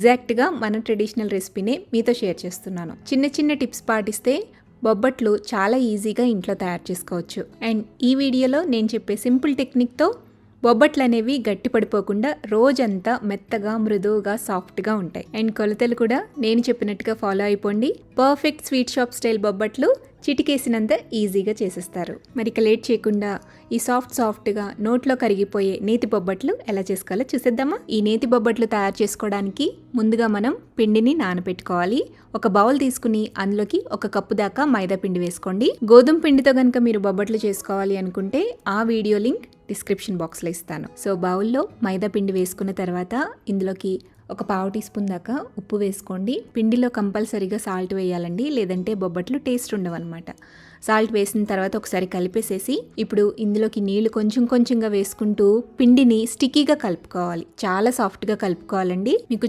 ఎగ్జాక్ట్గా మన ట్రెడిషనల్ రెసిపీనే మీతో షేర్ చేస్తున్నాను. చిన్న చిన్న టిప్స్ పాటిస్తే బొబ్బట్లు చాలా ఈజీగా ఇంట్లో తయారు చేసుకోవచ్చు. అండ్ ఈ వీడియోలో నేను చెప్పే సింపుల్ టెక్నిక్తో బొబ్బట్లు అనేవి గట్టి పడిపోకుండా రోజంతా మెత్తగా మృదువుగా సాఫ్ట్గా ఉంటాయి. అండ్ కొలతలు కూడా నేను చెప్పినట్టుగా ఫాలో అయిపోండి. పర్ఫెక్ట్ స్వీట్ షాప్ స్టైల్ బొబ్బట్లు చిటికేసినంత ఈజీగా చేసేస్తారు. మరి ఇక లేట్ చేయకుండా ఈ సాఫ్ట్గా నోట్లో కరిగిపోయే నేతి బొబ్బట్లు ఎలా చేసుకోవాలో చూసేద్దామా. ఈ నేతి బొబ్బట్లు తయారు చేసుకోవడానికి ముందుగా మనం పిండిని నానబెట్టుకోవాలి. ఒక బౌల్ తీసుకుని అందులోకి 1 కప్పు దాకా మైదా పిండి వేసుకోండి. గోధుమ పిండితో కనుక మీరు బొబ్బట్లు చేసుకోవాలి అనుకుంటే ఆ వీడియో లింక్ డిస్క్రిప్షన్ బాక్స్లో ఇస్తాను. సో బౌల్లో మైదా పిండి వేసుకున్న తర్వాత ఇందులోకి 1 పావు టీ స్పూన్ దాకా ఉప్పు వేసుకోండి. పిండిలో కంపల్సరీగా సాల్ట్ వేయాలండి, లేదంటే బొబ్బట్లు టేస్ట్ ఉండవన్నమాట. సాల్ట్ వేసిన తర్వాత ఒకసారి కలిపేసేసి ఇప్పుడు ఇందులోకి నీళ్లు కొంచెంగా వేసుకుంటూ పిండిని స్టిక్కీగా కలుపుకోవాలి. చాలా సాఫ్ట్గా కలుపుకోవాలండి. మీకు